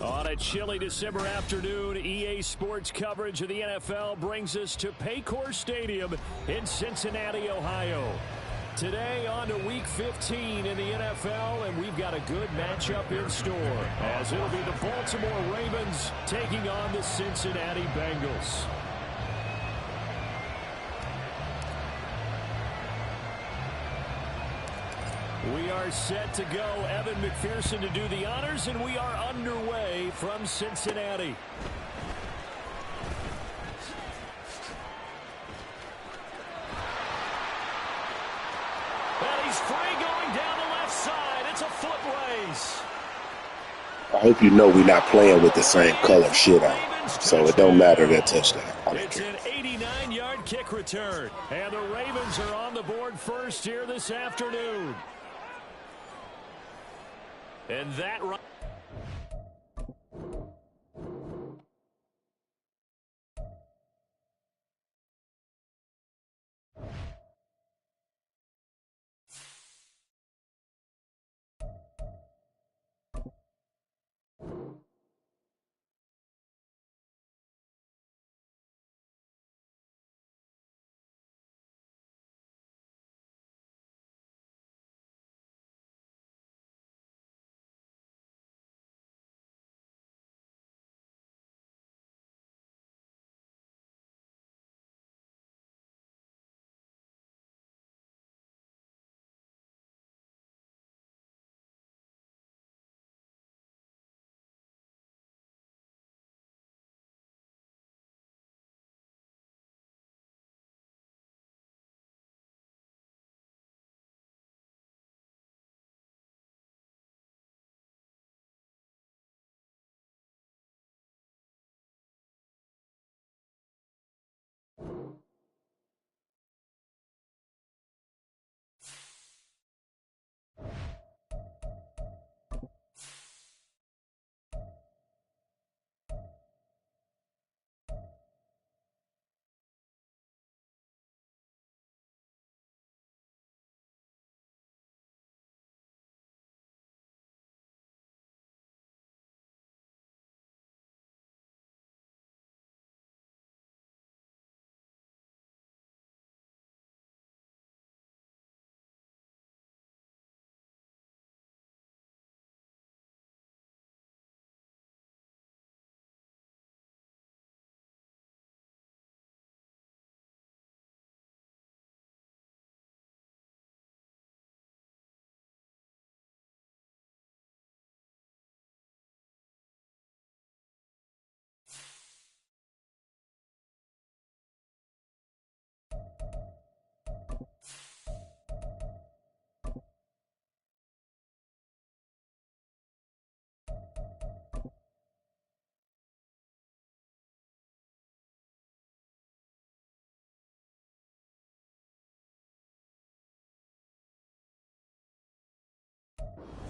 On a chilly December afternoon, EA Sports coverage of the NFL brings us to Paycor Stadium in Cincinnati, Ohio. Today on to Week 15 in the NFL, and we've got a good matchup in store, as it'll be the Baltimore Ravens taking on the Cincinnati Bengals. We are set to go. Evan McPherson to do the honors, and we are underway from Cincinnati. And he's free going down the left side. It's a foot race. I hope you know we're not playing with the same color shit on, so it don't matter that touchdown. It's an 89-yard kick return, and the Ravens are on the board first here this afternoon. And that right.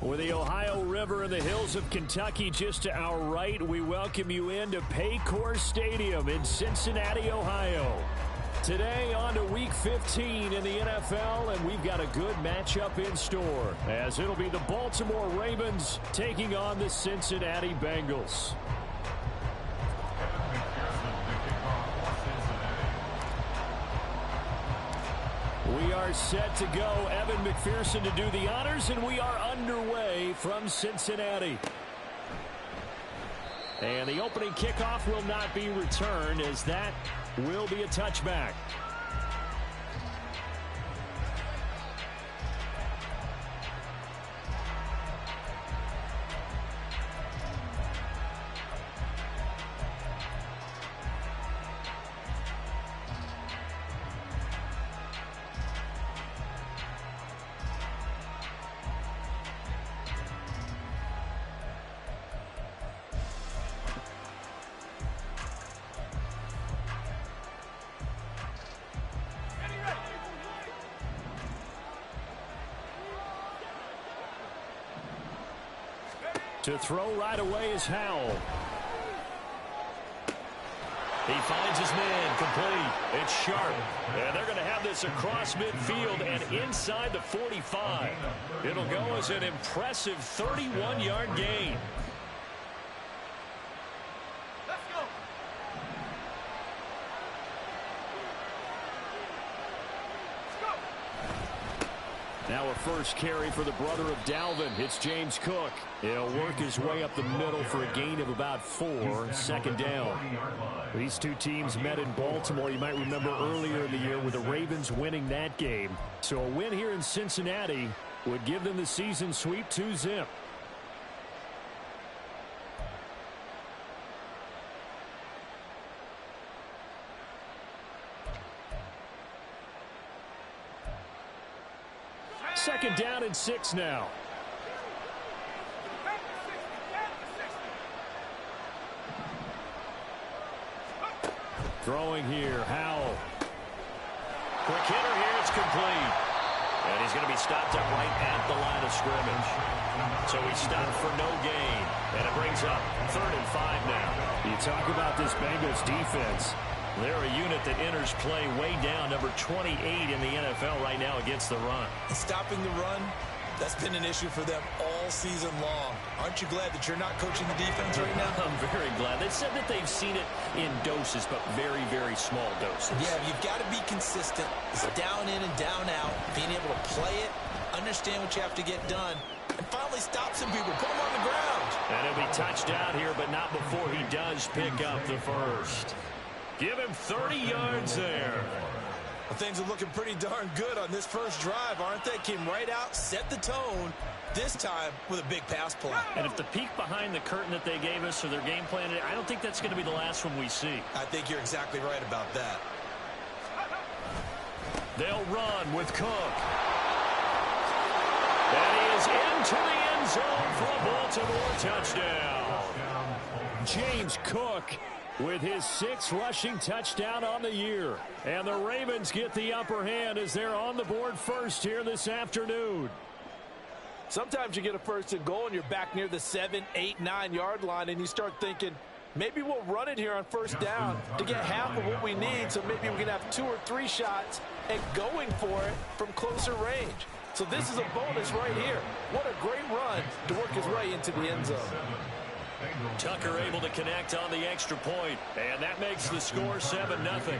With the Ohio River and the hills of Kentucky just to our right, we welcome you into Paycor Stadium in Cincinnati, Ohio. Today on to Week 15 in the NFL, and we've got a good matchup in store, as it'll be the Baltimore Ravens taking on the Cincinnati Bengals. We are set to go. Evan McPherson to do the honors, and we are underway from Cincinnati. And the opening kickoff will not be returned, as that will be a touchback. To throw right away is Howell. He finds his man complete. It's Sharp. And they're going to have this across midfield and inside the 45. It'll go as an impressive 31-yard gain. Now a first carry for the brother of Dalvin. It's James Cook. He'll work his way up the middle for a gain of about 4. Second down. These two teams met in Baltimore. You might remember earlier in the year with the Ravens winning that game. So a win here in Cincinnati would give them the season sweep 2-zip. Second down and 6 now. Throwing here, Howell. Quick hitter here, it's complete. And he's going to be stopped up right at the line of scrimmage. So he's stopped for no gain. And it brings up 3rd and 5 now. You talk about this Bengals defense. They're a unit that enters play way down, number 28 in the NFL right now against the run. Stopping the run, that's been an issue for them all season long. Aren't you glad that you're not coaching the defense right now? I'm very glad. They said that they've seen it in doses, but very, very small doses. Yeah, you've got to be consistent. It's down in and down out, being able to play it, understand what you have to get done, and finally stop some people, put them on the ground. And he'll be touched down here, but not before he does pick up the first. Give him 30 yards there. Well, things are looking pretty darn good on this first drive, aren't they? Came right out, set the tone, this time with a big pass play. And if the peek behind the curtain that they gave us or their game plan, I don't think that's going to be the last one we see. I think you're exactly right about that. They'll run with Cook. And he is into the end zone for a Baltimore touchdown. James Cook with his 6th rushing touchdown on the year. And the Ravens get the upper hand as they're on the board first here this afternoon. Sometimes you get a 1st and goal and you're back near the 7, 8, 9-yard line and you start thinking, maybe we'll run it here on 1st down to get half of what we need, so maybe we can have 2 or 3 shots and going for it from closer range. So this is a bonus right here. What a great run to work his way into the end zone. Tucker able to connect on the extra point, and that makes the score 7-0.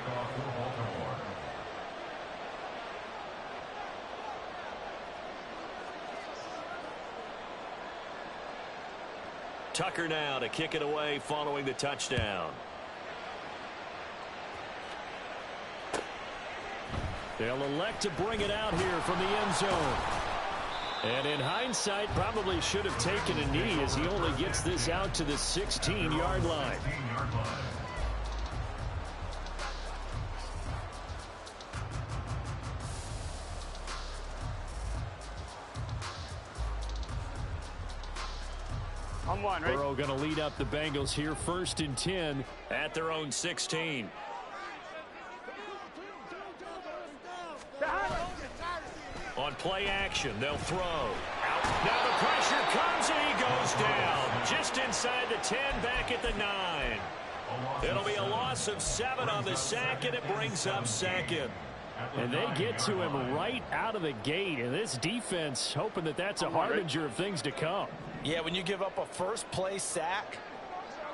Tucker now to kick it away following the touchdown. They'll elect to bring it out here from the end zone. And in hindsight, probably should have taken a knee as he only gets this out to the 16-yard line. On one, right? Burrow going to lead up the Bengals here, 1st and 10 at their own 16. On play action, they'll throw. Now the pressure comes and he goes down. Just inside the 10, back at the 9. It'll be a loss of 7 on the sack, and it brings up 2nd. And they get to him right out of the gate. And this defense hoping that that's a harbinger of things to come. Yeah, when you give up a first-play sack,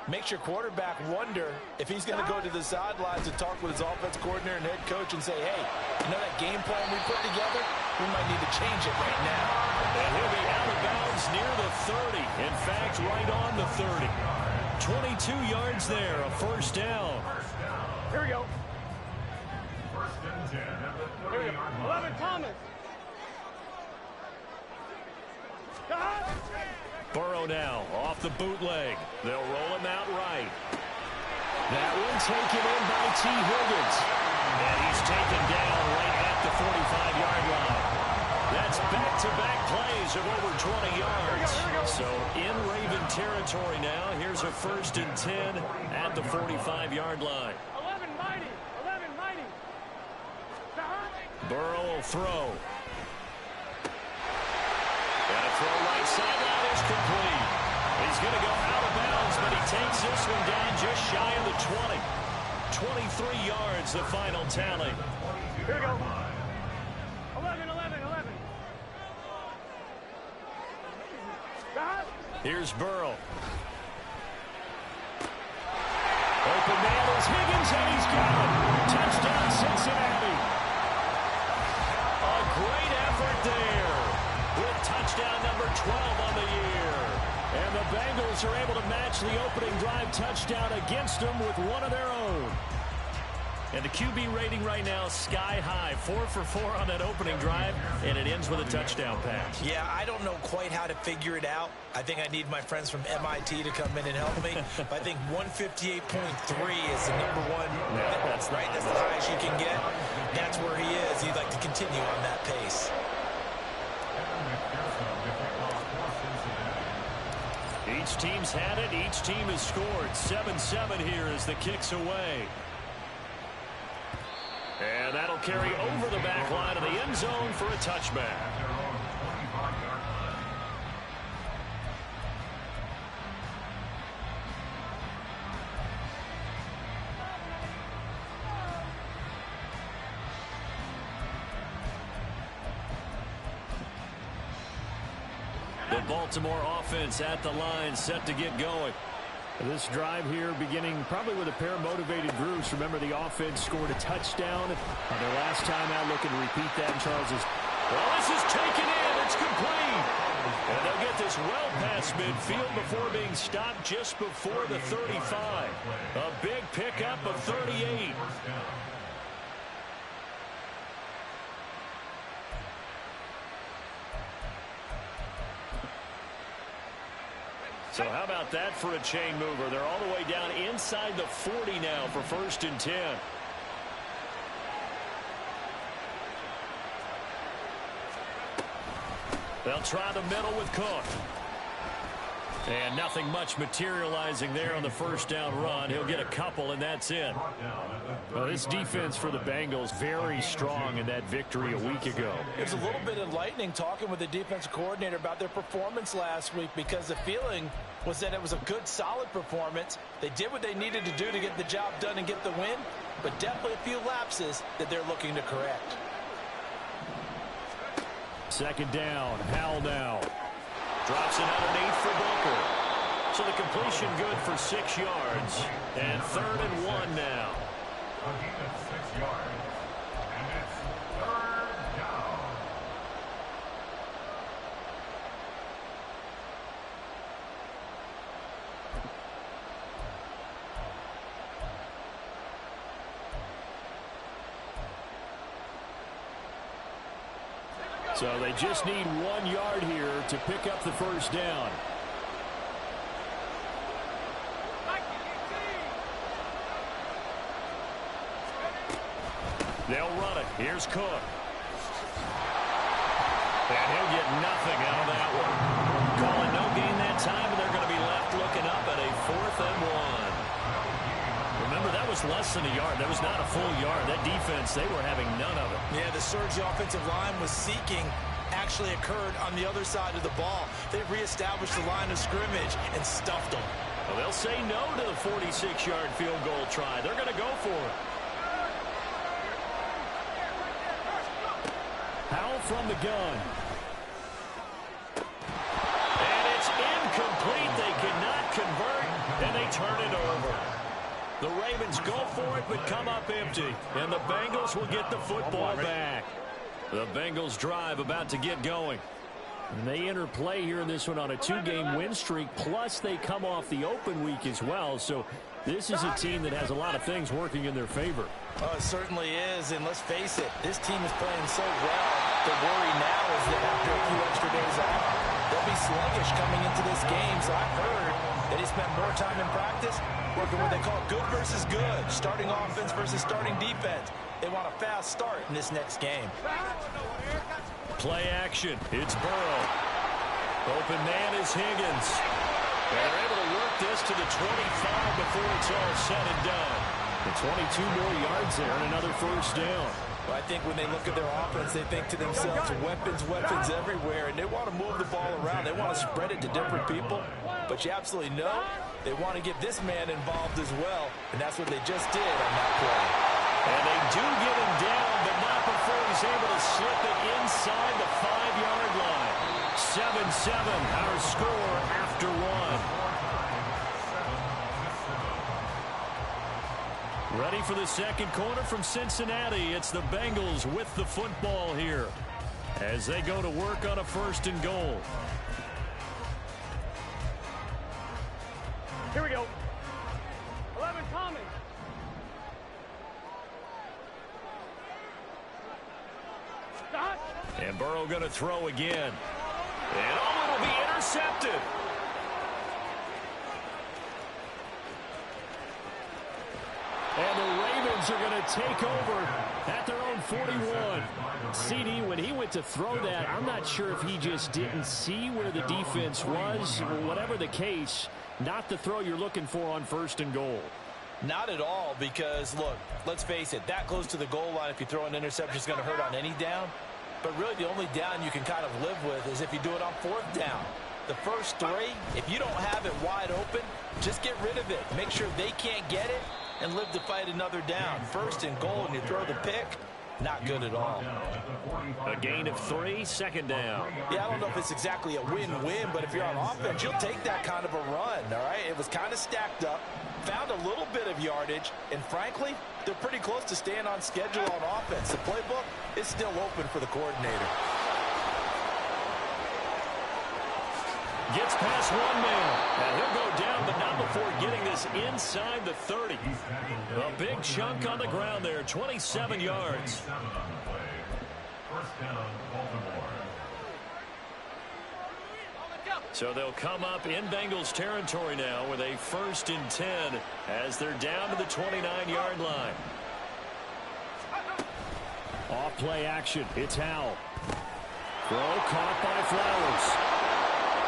makes your quarterback wonder if he's going to go to the sidelines and talk with his offense coordinator and head coach and say, hey, you know that game plan we put together? We might need to change it right now. And he'll be out of bounds near the 30. In fact, right on the 30. 22 yards there, a 1st down. Here we go. Here we go. 11, Thomas. Burrow now off the bootleg. They'll roll him out right. That one taken in by T. Higgins. And he's taken down right at the 45-yard line. That's back-to-back plays of over 20 yards. So in Raven territory now. Here's a 1st and 10 at the 45-yard line. 11, mighty. 11, mighty. Burrow will throw. And a throw right sideline is complete. He's going to go out of bounds, but he takes this one down just shy of the 20. 23 yards, the final tally. Here we go. 11, 11, 11. Here's Burrow. Open man is Higgins, and he's got it. Touchdown, Cincinnati. A great effort there. 12 on the year. And the Bengals are able to match the opening drive touchdown against them with one of their own. And the QB rating right now is sky high. 4 for 4 on that opening drive, and it ends with a touchdown pass. Yeah, I don't know quite how to figure it out. I think I need my friends from MIT to come in and help me. But I think 158.3 is the number one. Yeah, that's right. That's the highest you can get. That's where he is. He'd like to continue on that pace. Each team's had it. Each team has scored. 7-7 here as the kick's away. And that'll carry over the back line of the end zone for a touchback. The Baltimore offense at the line, set to get going. This drive here beginning probably with a pair of motivated groups. Remember, the offense scored a touchdown on their last time out, looking to repeat that. And Charles is, well, this is taken in. It's complete. And they'll get this well past midfield before being stopped just before the 35. A big pickup of 38. So how about that for a chain mover? They're all the way down inside the 40 now for 1st and 10. They'll try the middle with Cook. And nothing much materializing there on the first down run. He'll get a couple, and that's it. Well, this defense for the Bengals very strong in that victory a week ago. It was a little bit enlightening talking with the defensive coordinator about their performance last week, because the feeling was that it was a good, solid performance. They did what they needed to do to get the job done and get the win, but definitely a few lapses that they're looking to correct. 2nd down, Howell now. Drops it underneath for Booker. So the completion good for 6 yards. And 3rd and 1 now. Again, 6 yards. And it's 3rd down. So they just need 1 yard here to pick up the first down. They'll run it. Here's Cook. And he'll get nothing out of that one. Calling no gain that time, and they're going to be left looking up at a 4th and 1. Remember, that was less than a yard. That was not a full yard. That defense, they were having none of it. Yeah, the surge the offensive line was seeking actually occurred on the other side of the ball. They reestablished the line of scrimmage and stuffed them. Well, they'll say no to the 46-yard field goal try. They're going to go for it. Howell from the gun. And it's incomplete. They cannot convert, and they turn it over. The Ravens go for it, but come up empty. And the Bengals will get the football back. The Bengals drive about to get going. And they enter play here in this one on a 2-game win streak, plus they come off the open week as well. So this is a team that has a lot of things working in their favor. Oh, it certainly is, and let's face it, this team is playing so well. The worry now is that after a few extra days off, they'll be sluggish coming into this game. So I've heard that he spent more time in practice working what they call good versus good, starting offense versus starting defense. They want a fast start in this next game. Play action. It's Burrow. Open man is Higgins. And they're able to work this to the 25 before it's all said and done. And 22 more yards there and another first down. Well, I think when they look at their offense, they think to themselves, weapons, weapons everywhere, and they want to move the ball around. They want to spread it to different people, but you absolutely know they want to get this man involved as well, and that's what they just did on that play. And they do get him down, but not before he's able to slip it inside the 5-yard line. 7-7, our score after 1. Ready for the second quarter from Cincinnati. It's the Bengals with the football here as they go to work on a 1st and goal. Burrow going to throw again. And it'll be intercepted. And the Ravens are going to take over at their own 41. CD, when he went to throw that, I'm not sure if he just didn't see where the defense was, or whatever the case, not the throw you're looking for on 1st and goal. Not at all, because, look, let's face it, that close to the goal line, if you throw an interception, is going to hurt on any down. But really, the only down you can kind of live with is if you do it on 4th down. The first 3, if you don't have it wide open, just get rid of it. Make sure they can't get it and live to fight another down. 1st and goal, and you throw the pick, not good at all. A gain of 3, 2nd down. Yeah, I don't know if it's exactly a win-win, but if you're on offense, you'll take that kind of a run, all right? It was kind of stacked up, found a little bit of yardage, and frankly, they're pretty close to staying on schedule on offense. The playbook is still open for the coordinator. Gets past one man, and he'll go down, but not before getting this inside the 30. A big chunk on the ground there, 27 yards. 1st down, Baltimore. So they'll come up in Bengals territory now with a 1st and 10 as they're down to the 29-yard line. Off play action. It's Howell. Throw caught by Flowers.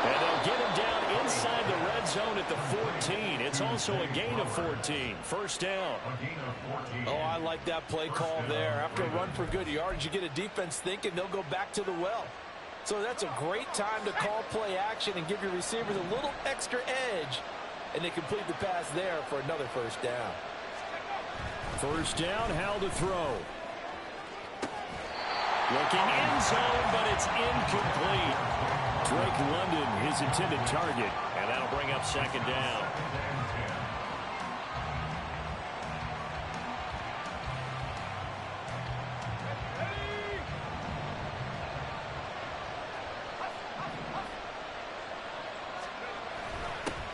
And they'll get him down inside the red zone at the 14. It's also a gain of 14. 1st down. Oh, I like that play call there. After a run for good yards, you get a defense thinking they'll go back to the well. So that's a great time to call play action and give your receivers a little extra edge. And they complete the pass there for another 1st down. 1st down, Howell to throw. Looking in zone, but it's incomplete. Drake London, his intended target, and that'll bring up 2nd down.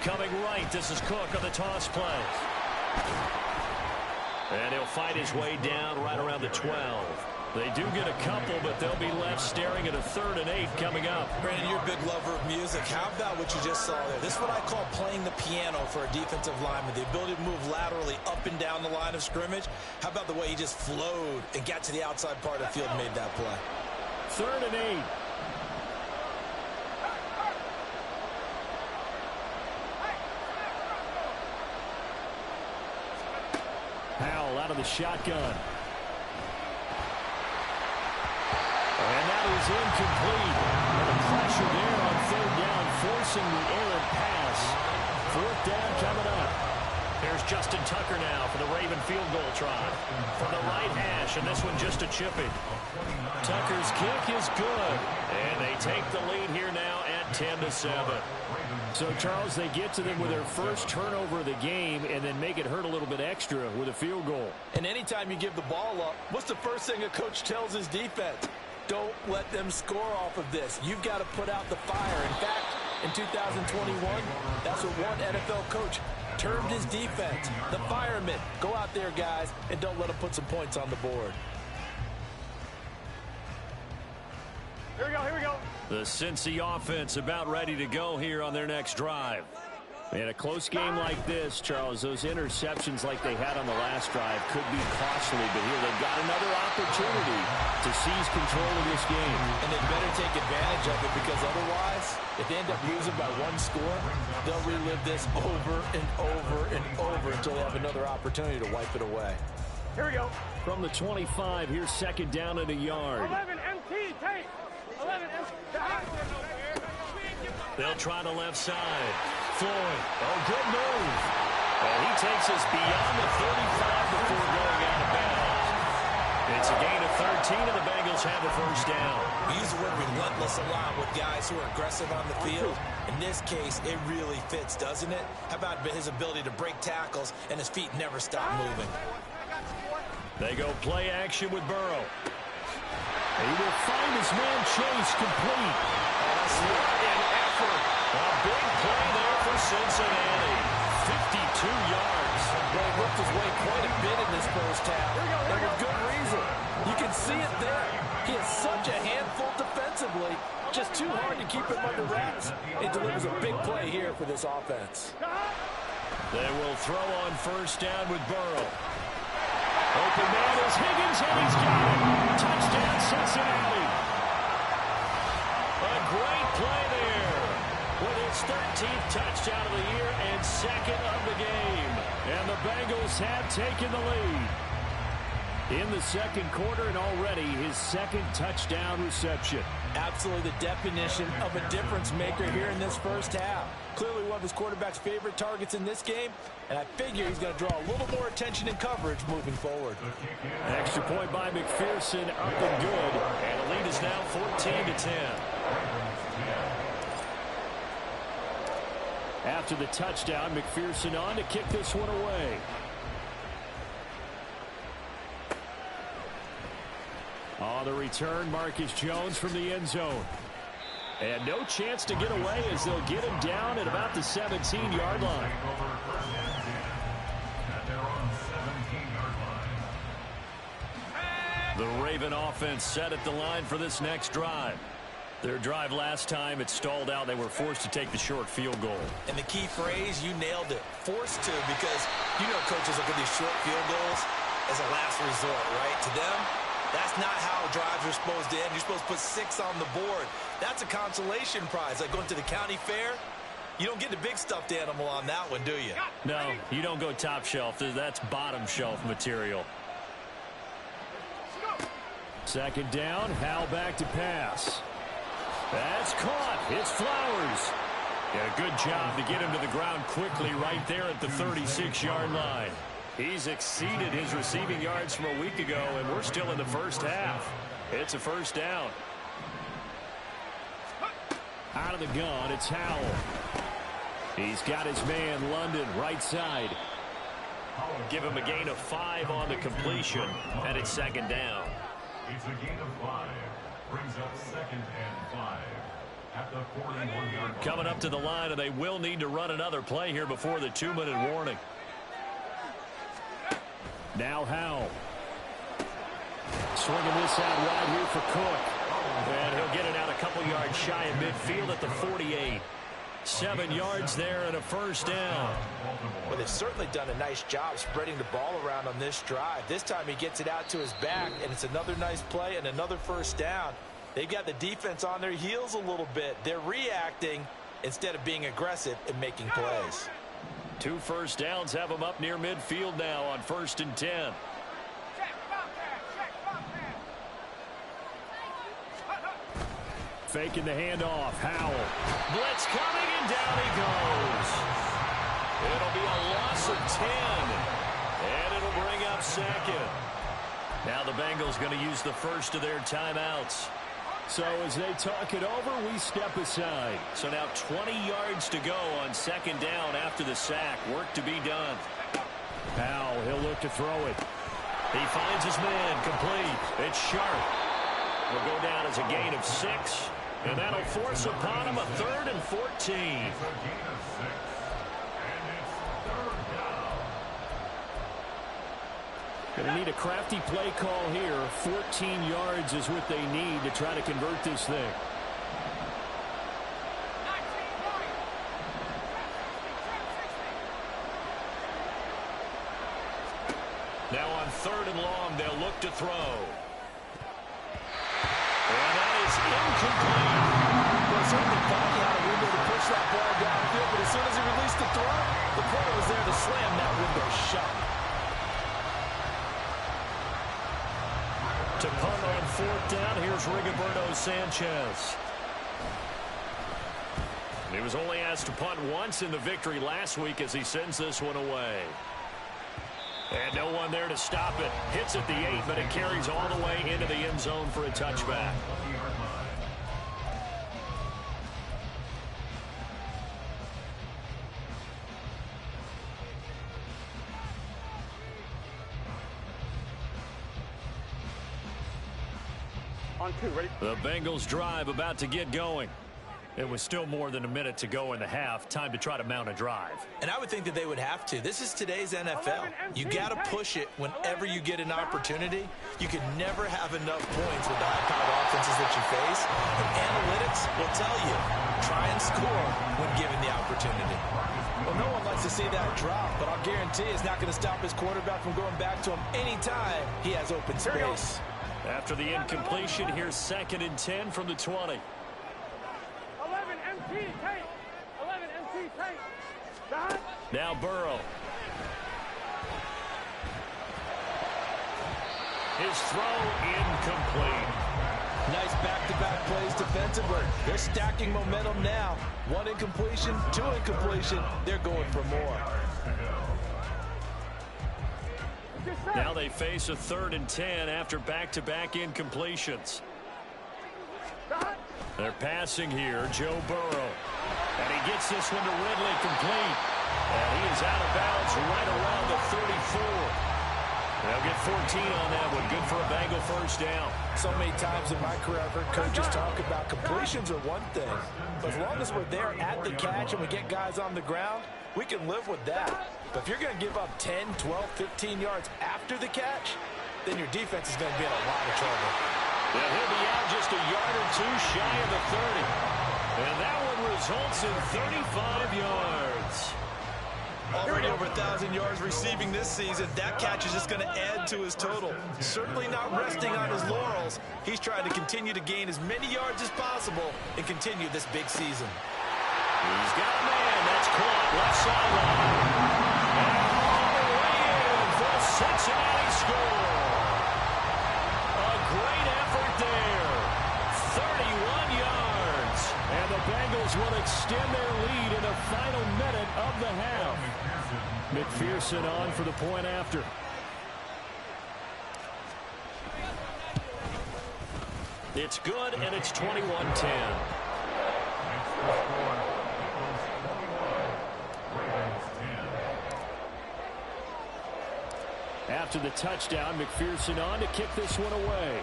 Coming right, this is Cook on the toss play. And he'll fight his way down right around the 12. They do get a couple, but they'll be left staring at a 3rd and 8 coming up. Brandon, you're a big lover of music. How about what you just saw there? This is what I call playing the piano for a defensive lineman. The ability to move laterally up and down the line of scrimmage. How about the way he just flowed and got to the outside part of the field and made that play? 3rd and 8. Howell out of the shotgun. And that is incomplete. And a pressure there on 3rd down, forcing the errant pass. 4th down coming up. Here's Justin Tucker now for the Raven field goal try. From the right hash, and this one just a chipping. Tucker's kick is good. And they take the lead here now at 10-7. So, Charles, they get to them with their first turnover of the game and then make it hurt a little bit extra with a field goal. And anytime you give the ball up, what's the first thing a coach tells his defense? Don't let them score off of this. You've got to put out the fire. In fact, in 2021, that's what one NFL coach termed his defense. The firemen. Go out there, guys, and don't let them put some points on the board. Here we go, here we go. The Cincy offense about ready to go here on their next drive. In a close game like this, Charles, those interceptions like they had on the last drive could be costly, but here they've got another opportunity to seize control of this game. And they better take advantage of it, because otherwise, if they end up losing by 1 score, they'll relive this over and over and over until they have another opportunity to wipe it away. Here we go. From the 25, here's 2nd down and a yard. 11 MT, take. 11 MT. They'll try the left side. Floyd, oh, good move. And he takes us beyond the 35 before going out of bounds. It's a gain of 13, and the Bengals have a 1st down. We use the word relentless a lot with guys who are aggressive on the field. In this case, it really fits, doesn't it? How about his ability to break tackles and his feet never stop moving? They go play action with Burrow. He will find his man Chase complete. What an effort. A big play there for Cincinnati. 52 yards. Well, slipped his way quite a bit in this first half, and with good reason. You can see it there. He is such a handful defensively, just too hard to keep him under wraps. It delivers a big play here for this offense. They will throw on first down with Burrow. Open man is Higgins, and he's got it. Touchdown, Cincinnati. A great play there with his 13th touchdown of the year and second of the game. And the Bengals have taken the lead in the second quarter, and already his second touchdown reception. Absolutely the definition of a difference maker here in this first half. Clearly one of his quarterback's favorite targets in this game, and I figure he's going to draw a little more attention and coverage moving forward. Extra point by McPherson, up and good, and the lead is now 14-10. After the touchdown, McPherson on to kick this one away. On the return, Marcus Jones from the end zone. And no chance to get away as they'll get him down at about the 17-yard line. The Raven offense set at the line for this next drive. Their drive last time, it stalled out. They were forced to take the short field goal. And the key phrase, you nailed it, forced to, because you know coaches look at these short field goals as a last resort, right? To them, that's not how drives are supposed to end. You're supposed to put 6 on the board. That's a consolation prize. Like going to the county fair, you don't get the big stuffed animal on that one, do you? No, you don't go top shelf. That's bottom shelf material. Second down, Howell back to pass. That's caught. It's Flowers. And a good job to get him to the ground quickly right there at the 36-yard line. He's exceeded his receiving yards from a week ago, and we're still in the first half. It's a first down. Out of the gun, it's Howell. He's got his man, London, right side. Give him a gain of 5 on the completion, and it's second down. It's a gain of 5. Brings up second and 5 at the 41-yard line. Coming up to the line, and they will need to run another play here before the 2-minute warning. Now Howell. Swinging this out wide here for Cook. And he'll get it out a couple yards shy of midfield at the 48. 7 yards there and a first down. Well, they've certainly done a nice job spreading the ball around on this drive. This time he gets it out to his back, and it's another nice play and another first down. They've got the defense on their heels a little bit. They're reacting instead of being aggressive and making plays. 2 first downs have them up near midfield now on 1st and 10. Faking the handoff. Howell. Blitz coming, and down he goes. It'll be a loss of 10. And it'll bring up second. Now the Bengals going to use the first of their timeouts. So as they talk it over, we step aside. So now 20 yards to go on second down after the sack. Work to be done. Howell, he'll look to throw it. He finds his man, complete. It's Sharp. Will go down as a gain of 6. And that'll force upon him a 3rd and 14. It's a gain of 6. And it's 3rd down. Going to need a crafty play call here. 14 yards is what they need to try to convert this thing. Now on 3rd and long, they'll look to throw. And that is incomplete. Well, certainly thought he had a window to push that ball downfield, but as soon as he released the throw, the player was there to slam that window shut. To punt on 4th down, here's Rigoberto Sanchez. He was only asked to punt once in the victory last week as he sends this one away. And no one there to stop it. Hits at the 8, but it carries all the way into the end zone for a touchback. On 2, ready? The Bengals drive about to get going. It was still more than a minute to go in the half. Time to try to mount a drive. And I would think that they would have to. This is today's NFL. You got to push it whenever you get an opportunity. You can never have enough points with the high-powered offenses that you face. And analytics will tell you, try and score when given the opportunity. Well, no one likes to see that drop, but I'll guarantee it's not going to stop his quarterback from going back to him anytime he has open space. After the incompletion, here's 2nd and 10 from the 20. 11 MT tight. 11 MT tight. Now Burrow. His throw incomplete. Nice back-to-back plays defensively. They're stacking momentum now. 1 incompletion, 2 incompletion. They're going for more. Now they face a 3rd and 10 after back-to-back incompletions. They're passing here, Joe Burrow. And he gets this one to Ridley complete. And he is out of bounds right around the 34. They'll get 14 on that one. Good for a Bengal first down. So many times in my career, I've heard coaches talk about completions are one thing. But as long as we're there at the catch and we get guys on the ground, we can live with that. But if you're going to give up 10, 12, 15 yards after the catch, then your defense is going to be in a lot of trouble. Yeah, he'll be out just a yard or two shy of the 30. And that one results in 35 yards. Already over 1,000 yards receiving this season. That catch is just going to add to his total. Certainly not resting on his laurels. He's trying to continue to gain as many yards as possible and continue this big season. He's got a man. That's caught left sideline. And all the way in for a Cincinnati score. A great effort there. 31 yards. And the Bengals will extend their lead in the final minute of the half. McPherson on for the point after. It's good, and it's 21-10. After the touchdown, McPherson on to kick this one away.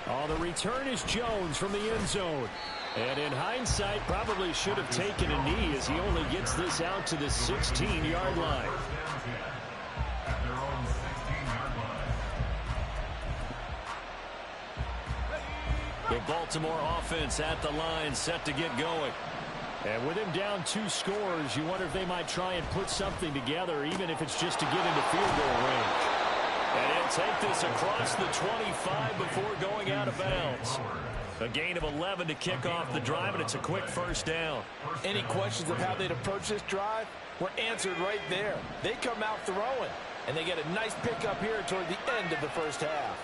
On the return is Jones from the end zone. And in hindsight, probably should have taken a knee as he only gets this out to the 16-yard line. The Baltimore offense at the line, set to get going. And with him down 2 scores, you wonder if they might try and put something together, even if it's just to get into field goal range. And he'll take this across the 25 before going out of bounds. A gain of 11 to kick off the drive, and it's a quick first down. Any questions of how they'd approach this drive were answered right there. They come out throwing, and they get a nice pickup here toward the end of the first half.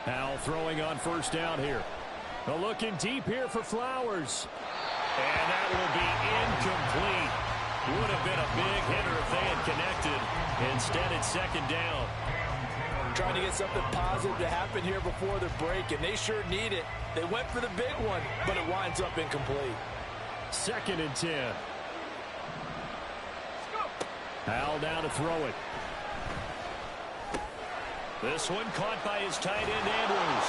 Howell throwing on first down here. Looking deep here for Flowers. And that will be incomplete. Would have been a big hitter if they had connected. Instead, it's 2nd down. Trying to get something positive to happen here before the break, and they sure need it. They went for the big one, but it winds up incomplete. 2nd and 10. Howell down to throw it. This one caught by his tight end, Andrews.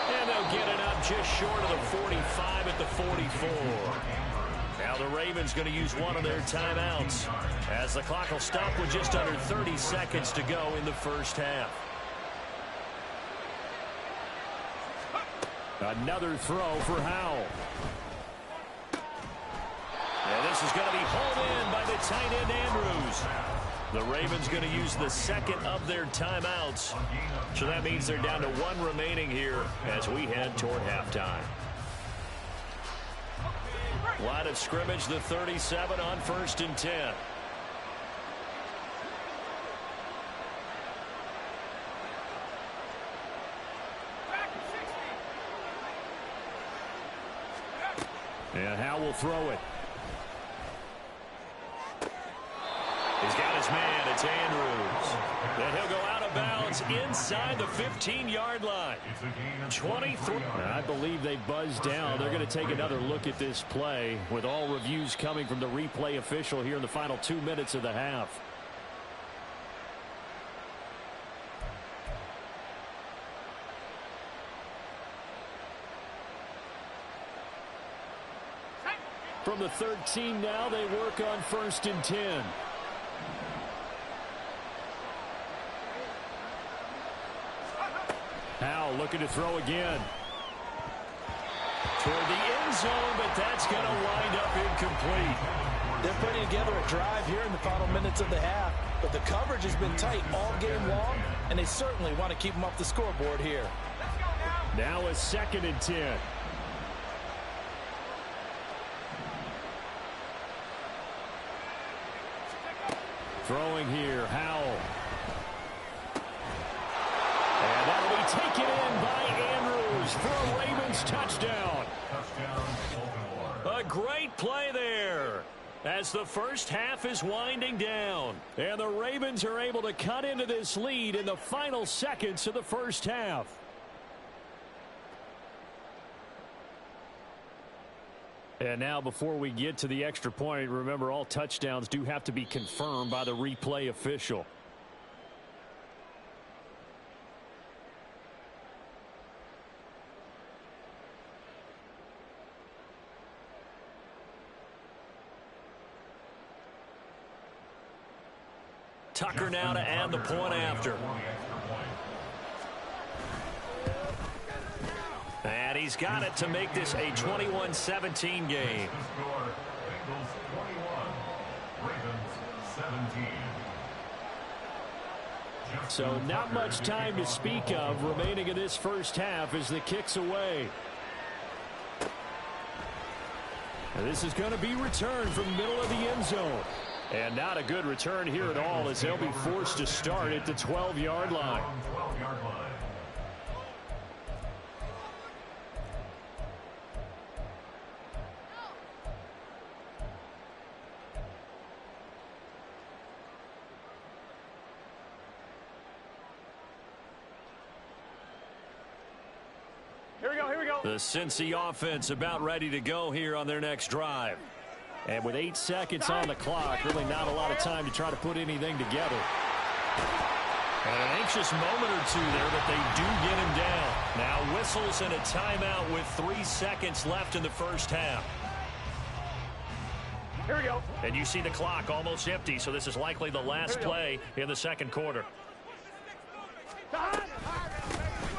And they'll get it up just short of the 45 at the 44. Now the Ravens going to use one of their timeouts as the clock will stop with just under 30 seconds to go in the first half. Another throw for Howell. And this is going to be hauled in by the tight end, Andrews. The Ravens going to use the 2nd of their timeouts. So that means they're down to 1 remaining here as we head toward halftime. Line of scrimmage, the 37 on 1st and 10. And Howell will throw it. He's got his man. It's Andrews. And he'll go out of bounds is inside the 15-yard line. 23. I believe they buzzed down. They're going to take another look at this play with all reviews coming from the replay official here in the final 2 minutes of the half. From the 13 now, they work on 1st and 10. Howell looking to throw again. Toward the end zone, but that's going to wind up incomplete. They're putting together a drive here in the final minutes of the half, but the coverage has been tight all game long, and they certainly want to keep them off the scoreboard here. Now a 2nd and 10. Throwing here, Howell. And that'll be taken in by Andrews for a Ravens touchdown. A great play there as the first half is winding down. And the Ravens are able to cut into this lead in the final seconds of the first half. And now before we get to the extra point, remember all touchdowns do have to be confirmed by the replay official. Tucker now to add the point after. And he's got it to make this a 21-17 game. So not much time to speak of remaining in this first half as the kick's away. And this is going to be returned from the middle of the end zone. And not a good return here at all as they'll be forced to start at the 12-yard line. Here we go. The Cincy offense about ready to go here on their next drive. And with 8 seconds on the clock, really not a lot of time to try to put anything together. And an anxious moment or two there, but they do get him down. Now whistles and a timeout with 3 seconds left in the first half. Here we go. And you see the clock almost empty, so this is likely the last play in the second quarter.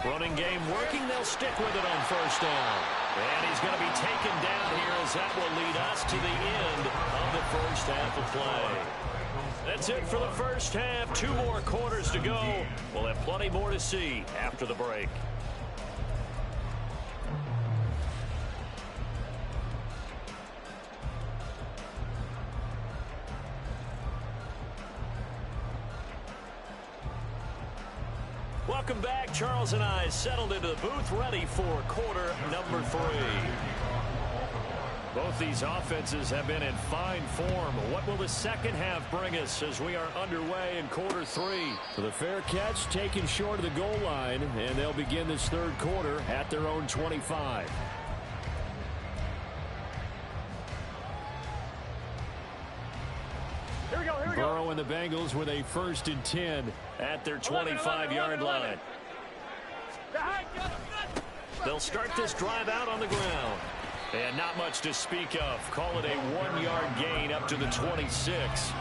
Running game working. They'll stick with it on first down. And he's going to be taken down here as that will lead us to the end of the first half of play. That's it for the first half. 2 more quarters to go. We'll have plenty more to see after the break. Welcome back. Charles and I settled into the booth ready for quarter number 3. Both these offenses have been in fine form. What will the second half bring us as we are underway in quarter 3? So the fair catch taken short of the goal line, and they'll begin this third quarter at their own 25. Here we go. Burrow and the Bengals with a 1st and 10 at their 25-yard line. They'll start this drive out on the ground. And not much to speak of. Call it a 1-yard gain up to the 26.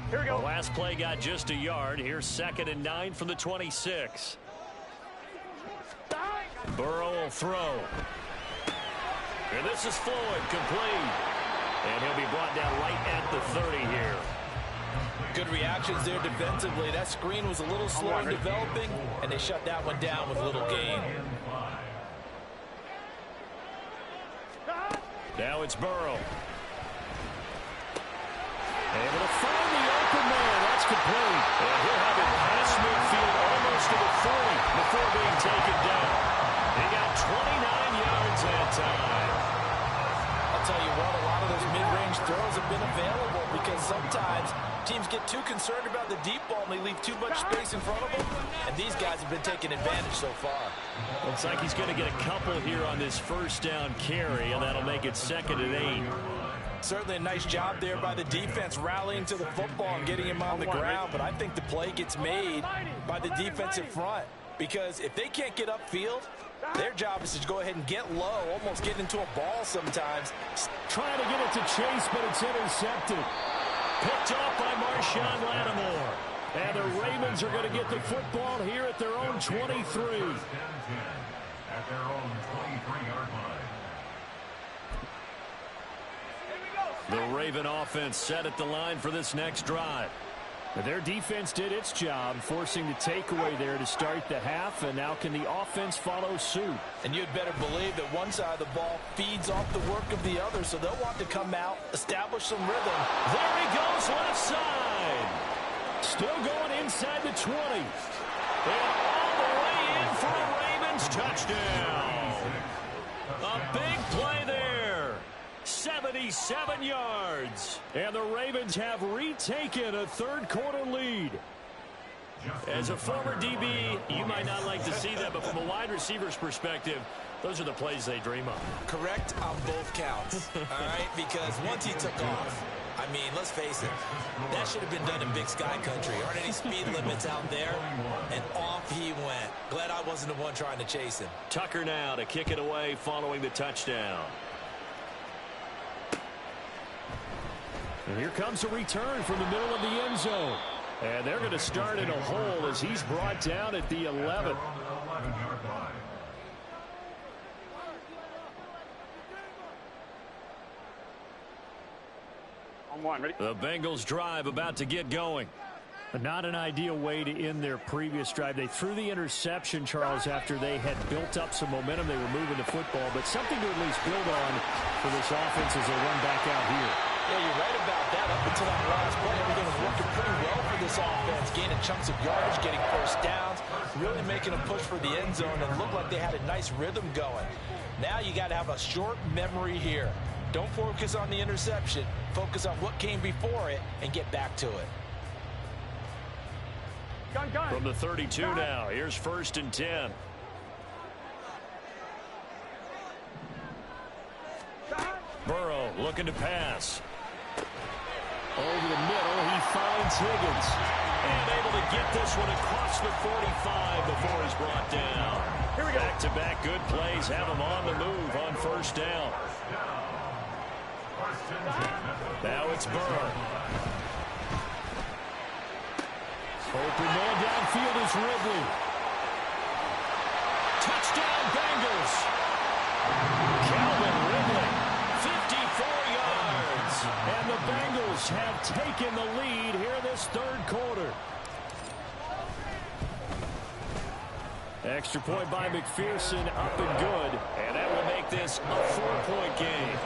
Here we go. The last play got just a yard. Here's 2nd and 9 from the 26. Burrow will throw. And this is Floyd, complete. And he'll be brought down right at the 30 here. Good reactions there defensively. That screen was a little slow in developing, and they shut that one down with little gain. Now it's Burrow. Able to find the open man. That's complete. And he'll have it past midfield almost to the 40 before being taken down. He got 29 yards that time. I'll tell you what, a lot of those mid-range throws have been available because sometimes teams get too concerned about the deep ball and they leave too much space in front of them. And these guys have been taking advantage so far. Looks like he's going to get a couple here on this first down carry, and that'll make it 2nd and 8. Certainly a nice job there by the defense rallying to the football and getting him on the ground, but I think the play gets made by the defensive front because if they can't get upfield, their job is to go ahead and get low, almost get into a ball sometimes. Trying to get it to Chase, but it's intercepted. Picked off by Marshawn Lattimore. And the Ravens are going to get the football here at their own 23. At their own 23-yard line. The Raven offense set at the line for this next drive. Their defense did its job, forcing the takeaway there to start the half, and now can the offense follow suit? And you'd better believe that one side of the ball feeds off the work of the other, so they'll want to come out, establish some rhythm. There he goes, left side. Still going inside the 20. And all the way in for a Ravens touchdown. A big play there. 77 yards. And the Ravens have retaken a third-quarter lead. As a former DB, you might not like to see that, but from a wide receiver's perspective, those are the plays they dream of. Correct on both counts, all right? Because once he took off, I mean, let's face it, that should have been done in Big Sky Country. Aren't any speed limits out there? And off he went. Glad I wasn't the one trying to chase him. Tucker now to kick it away following the touchdown. And here comes a return from the middle of the end zone. And they're going to start in a hole as he's brought down at the 11. On one, ready? The Bengals drive about to get going. Not an ideal way to end their previous drive. They threw the interception, Charles, after they had built up some momentum. They were moving the football, but something to at least build on for this offense as they run back out here. Yeah, you're right about that. Up until that last play, everything was working pretty well for this offense, gaining chunks of yardage, getting first downs, really making a push for the end zone, and looked like they had a nice rhythm going. Now you got to have a short memory here. Don't focus on the interception. Focus on what came before it and get back to it. Gun. From the 32 now, here's 1st and 10. Burrow looking to pass. Over the middle, he finds Higgins. And able to get this one across the 45 before he's brought down. Here we go. Back-to-back good plays have him on the move on 1st down. Now it's Burrow. Open man downfield is Ridley. Touchdown Bengals. Calvin Ridley, 54 yards. And the Bengals have taken the lead here this third quarter. Extra point by McPherson, up and good. And that will make this a 4-point game.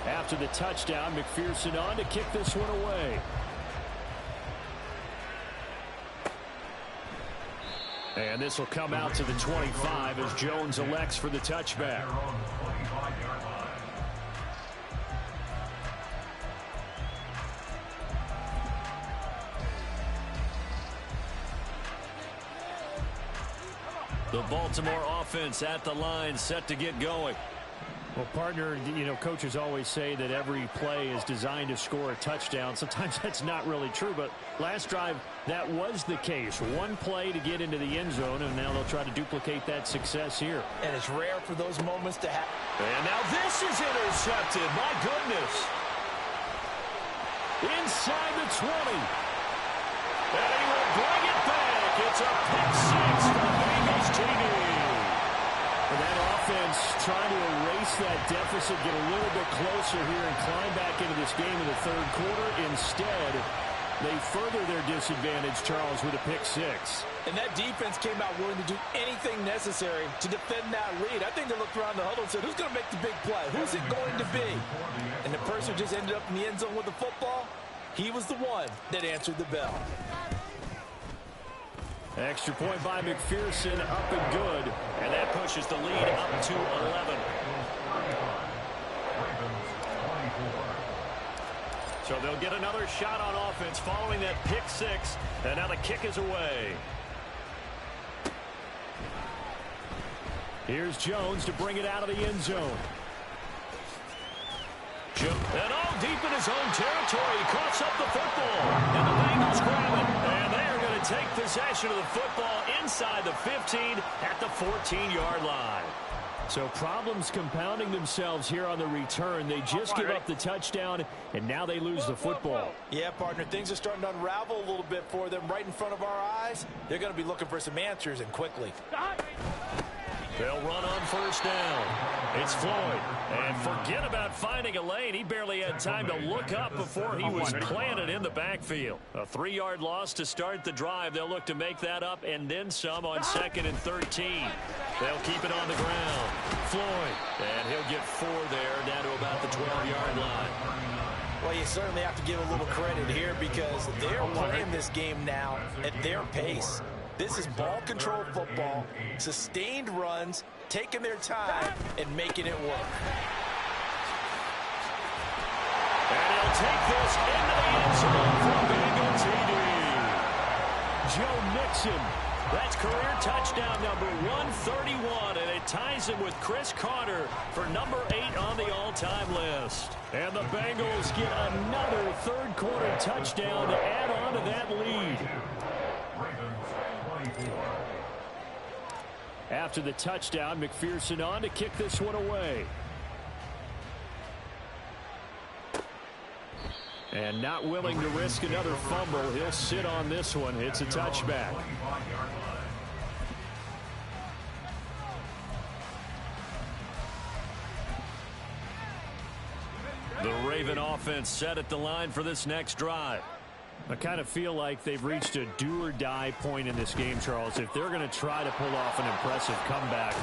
After the touchdown, McPherson on to kick this one away. And this will come out to the 25 as Jones elects for the touchback. The Baltimore offense at the line, set to get going. Well, partner, you know, coaches always say that every play is designed to score a touchdown. Sometimes that's not really true, but last drive, that was the case. One play to get into the end zone, and now they'll try to duplicate that success here. And it's rare for those moments to happen. And now this is intercepted. My goodness. Inside the 20. And he will bring it back. It's a pick six for Bengals TV. And that offense trying to erase that deficit, get a little bit closer here and climb back into this game in the third quarter. Instead, They further their disadvantage, Charles, with a pick six. And that defense came out willing to do anything necessary to defend that lead. I think they looked around the huddle and said, who's going to make the big play? Who's it going to be? And the person who just ended up in the end zone with the football, he was the one that answered the bell. Extra point by McPherson, up and good. And that pushes the lead up to 11. So they'll get another shot on offense following that pick six. And now the kick is away. Here's Jones to bring it out of the end zone. And all deep in his own territory. He coughs up the football. And the Bengals grab it. And they are going to take possession of the football inside the 15 at the 14-yard line. So problems compounding themselves here on the return. They just give up the touchdown, and now they lose the football. Yeah, partner, things are starting to unravel a little bit for them right in front of our eyes. They're going to be looking for some answers, and quickly. They'll run on first down. It's Floyd. And forget about finding a lane. He barely had time to look up before he was planted in the backfield. A 3-yard loss to start the drive. They'll look to make that up and then some on 2nd and 13. They'll keep it on the ground. Floyd. And he'll get 4 there, down to about the 12-yard line. Well, you certainly have to give a little credit here because they're playing this game now at their pace. This is ball control football, sustained runs, taking their time, and making it work. And he'll take this into the end zone for a Bengal TD. Joe Mixon. That's career touchdown number 131, and it ties him with Chris Carter for number 8 on the all-time list. And the Bengals get another third-quarter touchdown to add on to that lead. After the touchdown, McPherson on to kick this one away. And not willing to risk another fumble. He'll sit on this one. It's a touchback. The Raven offense set at the line for this next drive. I kind of feel like they've reached a do-or-die point in this game, Charles. If they're going to try to pull off an impressive comeback,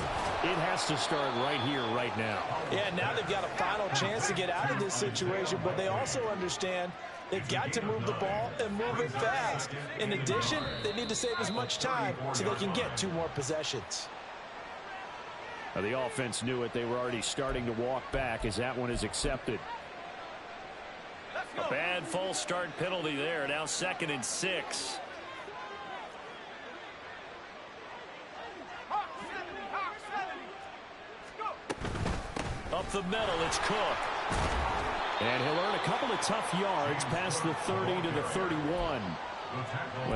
it has to start right here, right now. Yeah, now they've got a final chance to get out of this situation, but they also understand they've got to move the ball and move it fast. In addition, they need to save as much time so they can get 2 more possessions. Now, the offense knew it. They were already starting to walk back as that one is accepted. A bad false start penalty there. Now 2nd and 6. Up the middle, it's Cook. And he'll earn a couple of tough yards past the 30 to the 31.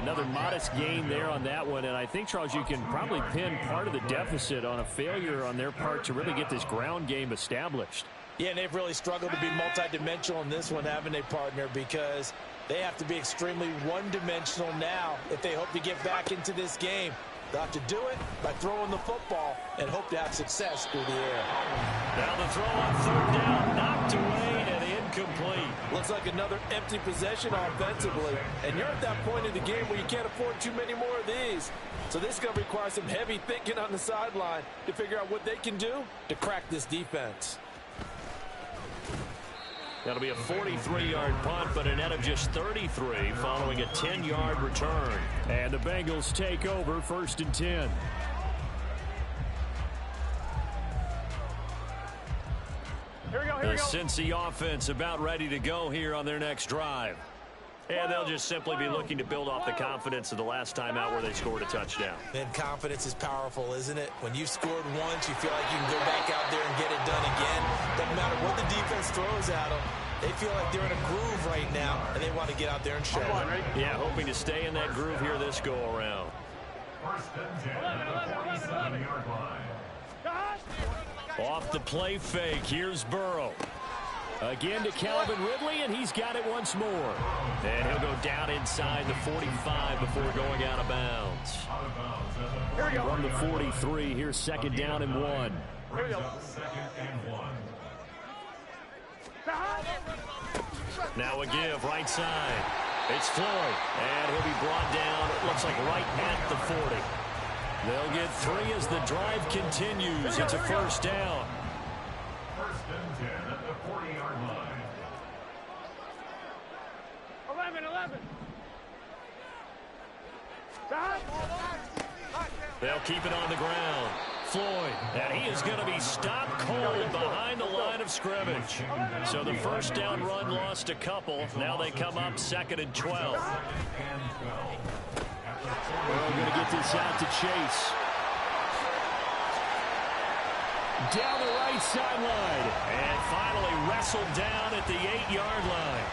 Another modest gain there on that one. And I think, Charles, you can probably pin part of the deficit on a failure on their part to really get this ground game established. Yeah, and they've really struggled to be multidimensional in this one, haven't they, partner? Because they have to be extremely one-dimensional now if they hope to get back into this game. They'll have to do it by throwing the football and hope to have success through the air. Now the throw on 3rd down, knocked away and incomplete. Looks like another empty possession offensively. And you're at that point in the game where you can't afford too many more of these. So this is going to require some heavy thinking on the sideline to figure out what they can do to crack this defense. That'll be a 43-yard punt, but a net of just 33 following a 10-yard return. And the Bengals take over 1st and 10. Here we go, The Cincy offense about ready to go here on their next drive. And they'll just simply be looking to build off the confidence of the last time out where they scored a touchdown. And confidence is powerful, isn't it? When you've scored once, you feel like you can go back out there and get it done again. Doesn't matter what the defense throws at them. They feel like they're in a groove right now, and they want to get out there and show it. Yeah, hoping to stay in that groove here this go-around. 1st and 10 at the 47-yard line. Off the play fake, here's Burrow. Again to Calvin Ridley, and he's got it once more. And he'll go down inside the 45 before going out of bounds. From the 43, here's 2nd down and 1. Now a give, right side. It's Floyd, and he'll be brought down, it looks like right at the 40. They'll get 3 as the drive continues. It's a first down. First and 10 at the 40-yard line. 11. They'll keep it on the ground. Floyd, and he is going to be stopped cold behind the line of scrimmage. So the first down run lost a couple. Now they come up 2nd and 12. We're going to get this out to Chase. Down the right sideline. And finally wrestled down at the 8-yard line.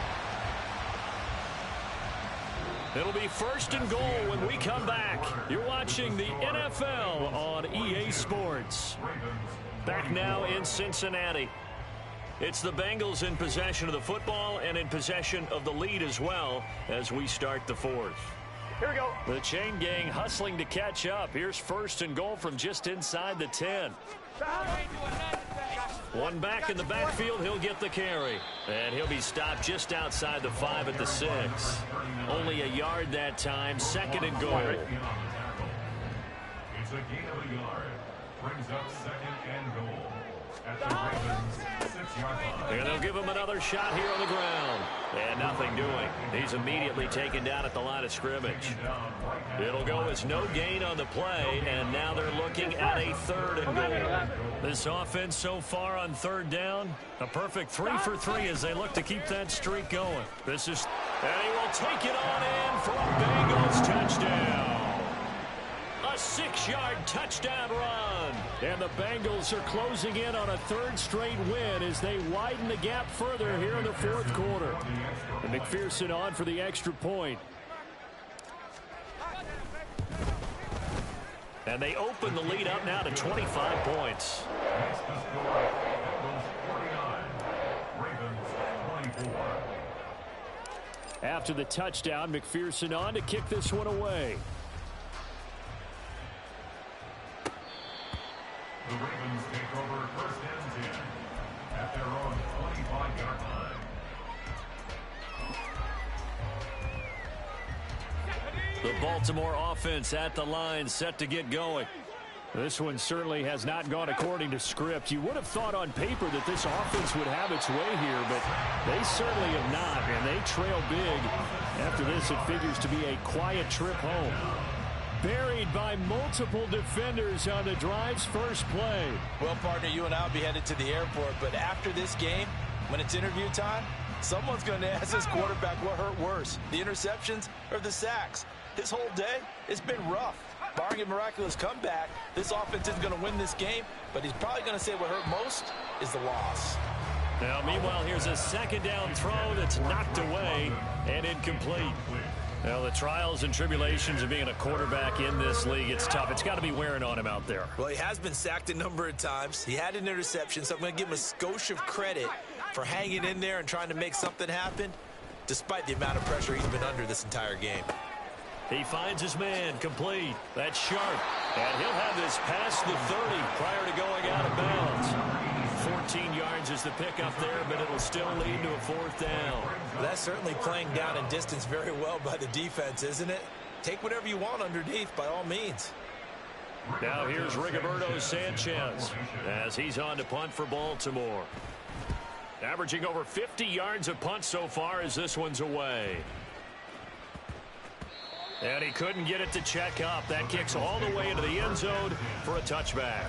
It'll be 1st and goal when we come back. You're watching the NFL on EA Sports. Back now in Cincinnati. It's the Bengals in possession of the football and in possession of the lead as well as we start the 4th. Here we go. The chain gang hustling to catch up. Here's 1st and goal from just inside the 10. One back in the backfield, he'll get the carry. And he'll be stopped just outside the 5 at the 6. Only a yard that time, 2nd and goal. It's a gain of a yard. Brings up 2nd and goal. At the Ravens' 6-yard line. And they'll give him another shot here on the ground. And nothing doing. He's immediately taken down at the line of scrimmage. It'll go as no gain on the play, and now they're looking at a 3rd and goal. This offense so far on 3rd down, a perfect 3 for 3 as they look to keep that streak going. And he will take it on in for a Bengals touchdown. A 6-yard touchdown run. And the Bengals are closing in on a 3rd straight win as they widen the gap further here in the 4th quarter. And McPherson on for the extra point. And they open the lead up now to 25 points. Makes the score Bengals 49, Ravens 24. After the touchdown, McPherson on to kick this one away. The Ravens take over 1st and 10 at their own 25-yard line. The Baltimore offense at the line, set to get going. This one certainly has not gone according to script. You would have thought on paper that this offense would have its way here, but they certainly have not, and they trail big. After this, it figures to be a quiet trip home. Buried by multiple defenders on the drive's first play. Well, partner, you and I will be headed to the airport, but after this game, when it's interview time, someone's going to ask this quarterback what hurt worse, the interceptions or the sacks. His whole day, it's been rough. Barring a miraculous comeback, this offense isn't going to win this game, but he's probably going to say what hurt most is the loss. Now, meanwhile, here's a 2nd down throw that's knocked away and incomplete. Well, the trials and tribulations of being a quarterback in this league, it's tough. It's got to be wearing on him out there. Well, he has been sacked a number of times. He had an interception, so I'm going to give him a skosh of credit for hanging in there and trying to make something happen, despite the amount of pressure he's been under this entire game. He finds his man, complete. That's sharp. And he'll have this past the 30 prior to going out of bounds. 14 yards is the pickup there, but it'll still lead to a 4th down. Well, that's certainly playing down in distance very well by the defense, isn't it? Take whatever you want underneath, by all means. Now here's Rigoberto Sanchez as he's on to punt for Baltimore. Averaging over 50 yards of punt so far as this one's away. And he couldn't get it to check up. That kicks all the way into the end zone for a touchback.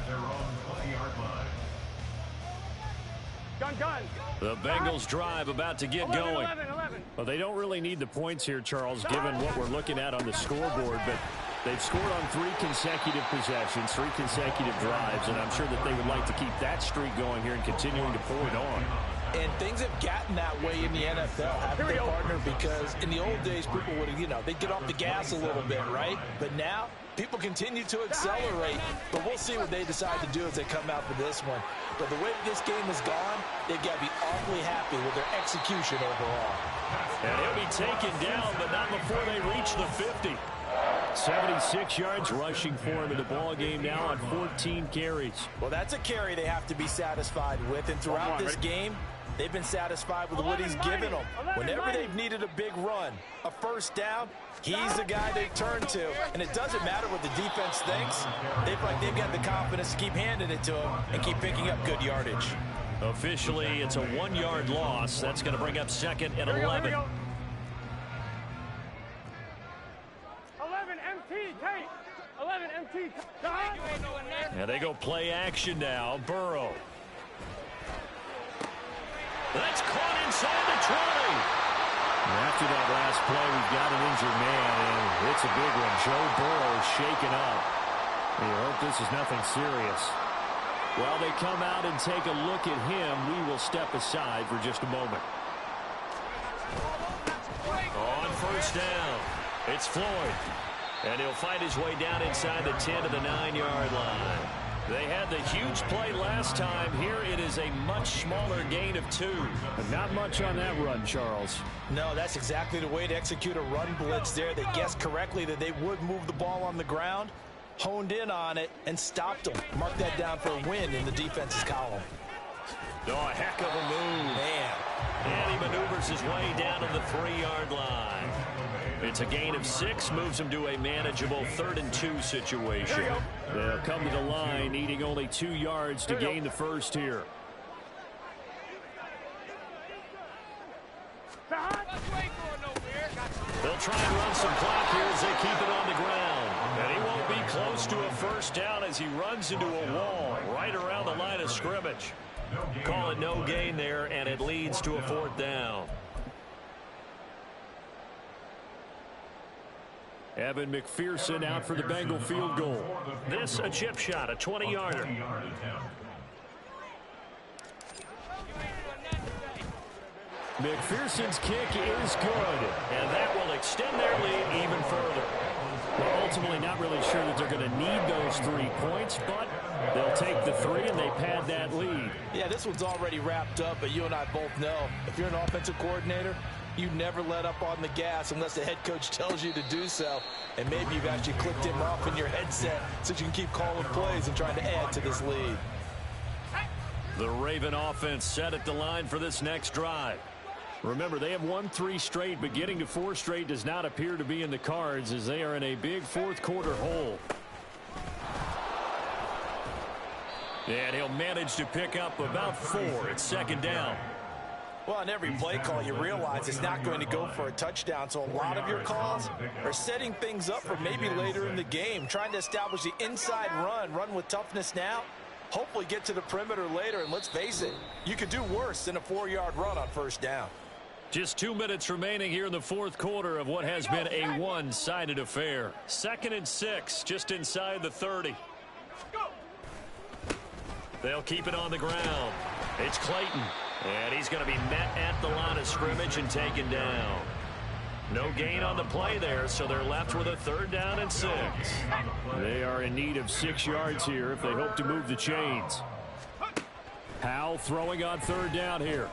Gun. The Bengals drive about to get going. 11. Well, they don't really need the points here, Charles, given what we're looking at on the scoreboard. But they've scored on 3 consecutive possessions, 3 consecutive drives, and I'm sure that they would like to keep that streak going here and continuing to pour it on. And things have gotten that way in the NFL, haven't they, partner? Because in the old days, people would have, they'd get off the gas a little bit, right? But now, people continue to accelerate. But we'll see what they decide to do as they come out for this one. But the way this game has gone, they've got to be awfully happy with their execution overall. And he'll be taken down, but not before they reach the 50. 76 yards rushing for him in the ball game now on 14 carries. Well, that's a carry they have to be satisfied with. And throughout this game, They've been satisfied with what he's given them. Whenever they've needed a big run, a first down, he's the guy they turn to. And it doesn't matter what the defense thinks. They feel like they've got the confidence to keep handing it to him and keep picking up good yardage. Officially, it's a 1-yard loss. That's going to bring up 2nd and 11. 11 MT, Tate. 11 MT. And they go play action now. Burrow. That's caught inside the 20. And after that last play, we've got an injured man, and it's a big one. Joe Burrow shaken up. We hope this is nothing serious. While they come out and take a look at him, we will step aside for just a moment. On first down, it's Floyd. And he'll find his way down inside the 10 to the 9-yard line. They had the huge play last time. Here it is a much smaller gain of 2. But not much on that run, Charles. No, that's exactly the way to execute a run blitz there. They guessed correctly that they would move the ball on the ground, honed in on it, and stopped them. Mark that down for a win in the defense's column. Oh, a heck of a move. Man. And he maneuvers his way down to the 3-yard line. It's a gain of 6, moves him to a manageable 3rd and 2 situation. They'll come to the line, needing only 2 yards to gain the first here. They'll try and run some clock here as they keep it on the ground. And he won't be close to a first down as he runs into a wall right around the line of scrimmage. Call it no gain there, and it leads to a 4th down. Evan McPherson out for the Bengal field goal. This a chip shot, a 20-yarder. McPherson's kick is good, and that will extend their lead even further. Well, ultimately not really sure that they're going to need those 3 points, but they'll take the 3 and they pad that lead. Yeah, this one's already wrapped up, but you and I both know if you're an offensive coordinator, you never let up on the gas unless the head coach tells you to do so. And maybe you've actually clicked him off in your headset so you can keep calling plays and trying to add to this lead. The Raven offense set at the line for this next drive. Remember, they have won 3 straight, but getting to 4 straight does not appear to be in the cards as they are in a big 4th quarter hole. And he'll manage to pick up about 4 at 2nd down. Well, on every play call, you realize it's not going to go for a touchdown. So a lot of your calls are setting things up for maybe later in the game, trying to establish the inside run with toughness now, hopefully get to the perimeter later. And let's face it, you could do worse than a 4-yard run on first down. Just 2 minutes remaining here in the 4th quarter of what has been a one-sided affair. 2nd and 6, just inside the 30. They'll keep it on the ground. It's Clayton. And he's going to be met at the line of scrimmage and taken down. No gain on the play there, so they're left with a 3rd down and 6. They are in need of 6 yards here if they hope to move the chains. Howell throwing on 3rd down here.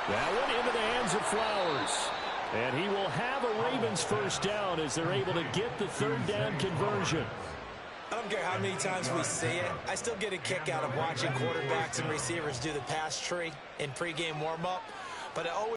That one into the hands of Flowers. And he will have a Ravens first down as they're able to get the 3rd down conversion. I don't care how many times we see it. I still get a kick out of watching quarterbacks and receivers do the pass tree in pregame warm-up. But it always